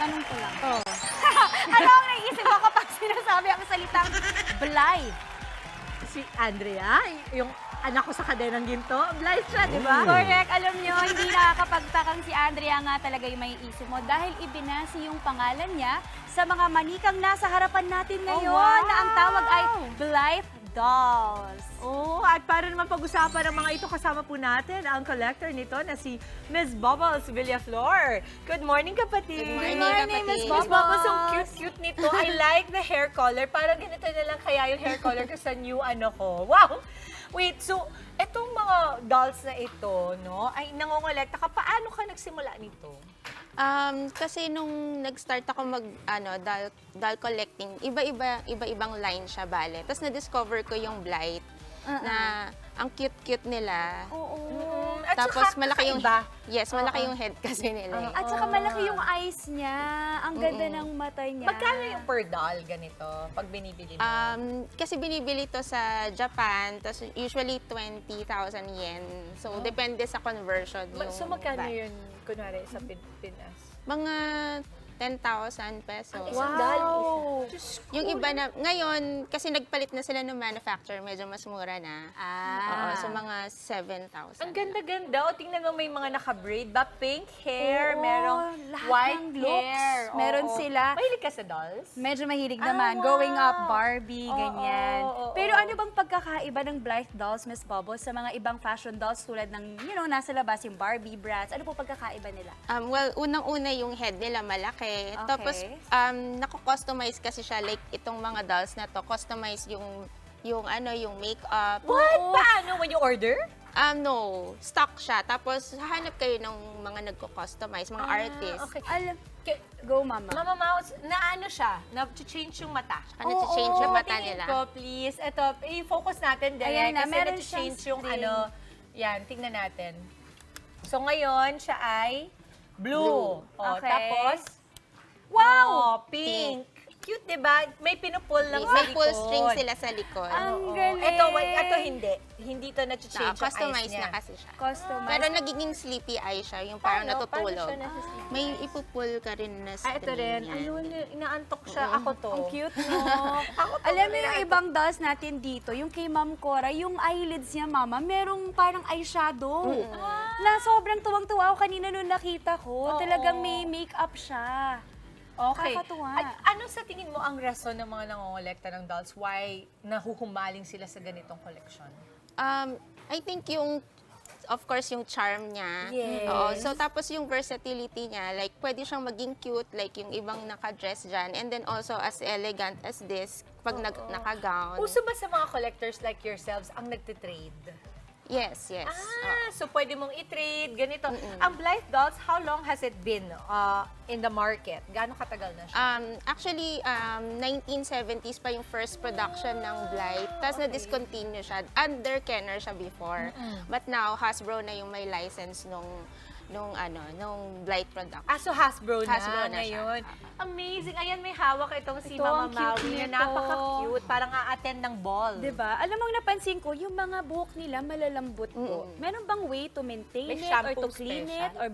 Tanong ko lang. Oh. Ano ang naisip mo kapag sinasabi ang salitang Blythe? Si Andrea, yung anak ko sa kadenang ginto, Blythe siya, di ba? Correct. Alam nyo, hindi nakakapagtakang si Andrea nga talaga yung may isip mo dahil ibinasi yung pangalan niya sa mga manikang nasa harapan natin ngayon wow! na ang tawag ay Blythe Dolls. Oo, at para naman pag-usapan ng mga ito, kasama po natin ang collector nito na si Ms. Bubbles Villaflor. Good morning, kapatid! Good Good morning, Miss Ms. Bubbles. Bubbles, ang cute-cute nito. I like the hair color. Parang ganito na lang kaya yung hair color ko sa new ano ko. Wow! Wait, so, etong mga dolls na ito, no, ay nangongolekta ka. Paano ka nagsimula nito? Kasi nung nag-start ako doll collecting, iba-ibang line siya, bale. Tapos na-discover ko yung Blythe na ang cute-cute nila. Oo. At Tapos saka malaki yung kakaiba. Yes, malaki yung head kasi nila. At saka malaki yung eyes niya. Ang ganda ng mata niya. Magkano yung per doll ganito pag binibili mo? Kasi binibili to sa Japan, tapos usually 20,000 yen. So, depende sa conversion yung So magkano value. yun, kunwari, sa Pinas? Mga 10,000 pesos. Isang doll? Yung iba na, ngayon, kasi nagpalit na sila ng manufacturer, medyo mas mura na. Oo, so mga 7,000. Ang ganda-ganda. O, tingnan mo, may mga naka-braid ba? Pink hair, Oo, merong lahat white ng looks. hair. Meron Oo. sila. Mahilig ka sa dolls? Medyo mahilig Ah, naman. wow. Going up Barbie, Oo, ganyan. oo, Pero oo. ano bang pagkakaiba ng Blythe Dolls, Miss Bubbles, sa mga ibang fashion dolls tulad ng, nasa labas yung Barbie, Bratz? Ano po pagkakaiba nila? Well, unang-una yung head nila malaki. Okay. Tapos, nako-customize kasi siya. Like, itong mga dolls na to, customize yung makeup. What? Paano? When you order? No, stock siya. Tapos, hahanap kayo ng mga nagko-customize, mga artists. Okay. Go, Mama. Mama Mouse, na ano siya? Na-change yung mata. Ano to change yung mata Tingin nila. ko, please. Ito, i-focus natin din. Ayan na, kasi meron na-change siyang yung string. ano. Yan, tingnan natin. So, ngayon, siya ay blue. O, Okay. tapos, Wow! pink. Cute, di ba? May pinupul lang sa May likod. full string sila sa likod. Ang galing. Ito hindi. Hindi to na-change yung eyes Customize niya. na kasi siya. Customize. Pero nagiging sleepy eye siya, yung parang Paano? Paano natutulog. siya nasa-sleepy May ipupul ka rin na string Ito rin. yan. Ayun, inaantok siya. Ako to. Ang cute, no? Ako to, Alam mo yung inaantok. ibang dolls natin dito, yung kay Ma'am Cora, yung eyelids niya, Mama, merong parang eyeshadow. Na sobrang tuwang-tuwa ako kanina nung nakita ko. Oo. Talagang may makeup siya. Okay. Nakakatuwa. At ano sa tingin mo ang rason ng mga nangongolekta ng dolls? Why nahuhumaling sila sa ganitong collection? I think of course, yung charm niya. Yes. Oo. So, tapos yung versatility niya, like, pwede siyang maging cute, like yung ibang naka-dress dyan. And then also, as elegant as this, pag naka-gown. Uso ba sa mga collectors like yourselves ang nagtitrade? Yes, yes. So pwede mong i-trade, ganito. Ang Blythe Dolls, how long has it been in the market? Gaano katagal na siya? Actually, 1970s pa yung first production ng Blythe. Tapos na-discontinue siya. Under Kenner siya before. But now, Hasbro na yung may license nung Blythe production. So Hasbro na, Hasbro na siya. ngayon. Amazing. Ayan, may hawak itong si Ito, Mama ang cute Maui. nito. Napaka-cute. Parang a-attend ng ball. Diba? Alam mo, napansin ko, yung mga buhok nila malalambot po. Meron bang way to maintain May it or shampoo to clean special? it? Or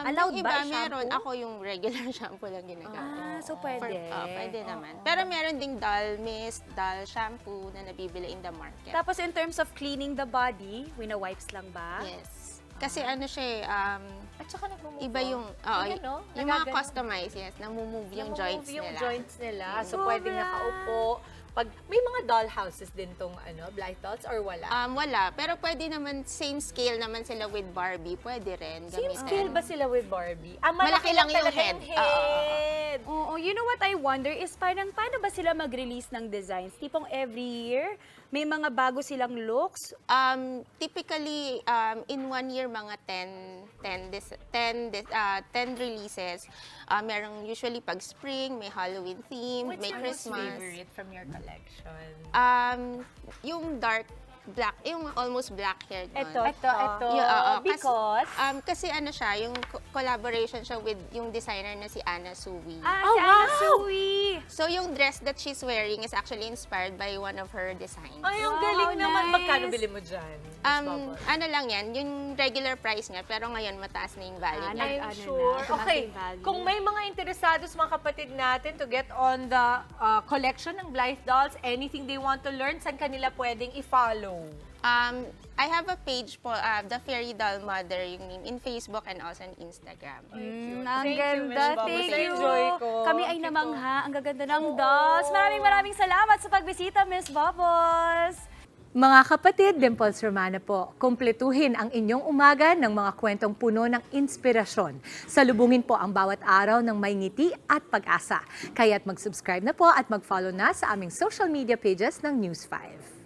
allowed yung ba iba, shampoo? meron. Ako yung regular shampoo lang ginagamit. So pwede. Pwede naman. Pero meron ding doll mist, doll shampoo na nabibili in the market. Tapos in terms of cleaning the body, wipes lang ba? Yes. Kasi ano siya At saka nag-move iba yung, Tingnan, no? yung mga Nagagano. customized, yes, namumove yung joints yung nila. joints nila. So, Sobra. pwedeng nakaupo. May mga doll houses din tong Blythe Dolls or wala? Wala. Pero pwede naman, same scale naman sila with Barbie. Pwede rin Same gamitin. scale ba sila with Barbie? Malaki lang yung talaga head. head. Oo, you know what I wonder is parang paano ba sila mag-release ng designs? Tipong every year, may mga bago silang looks. Typically, in 1 year, mga 10 releases. Merong usually pag spring, may Halloween theme, What's may your most Christmas. favorite from your collection? Yung dark black, yung almost black hair doon. Ito. Because? Kasi ano siya, yung collaboration siya with yung designer na si Anna Sui. Si Anna Sui. So yung dress that she's wearing is actually inspired by one of her designs. Ay, ang Wow, galing naman. nice. Magkano bili mo dyan? Miss Bubble? Ano lang yan, yung regular price niya, pero ngayon mataas na yung value niya. I'm ano sure. na, tumaas Okay, yung value. kung may mga interesado sa mga kapatid natin to get on the collection ng Blythe Dolls, anything they want to learn, saan kanila pwedeng i-follow? I have a page po, The Fairy Doll Mother, yung name, in Facebook and also on Instagram. Ang Thank you, Miss ganda. Bubble. Thank you. Enjoy ko. Kami ay Thank you namangha. Ang gaganda ng Oo. dolls. Maraming salamat sa pagbisita, Miss Bubbles. Mga kapatid, Dimples Romana po, kumpletuhin ang inyong umaga ng mga kwentong puno ng inspirasyon. Salubungin po ang bawat araw ng may ngiti at pag-asa. Kaya't mag-subscribe na po at mag-follow na sa aming social media pages ng News 5.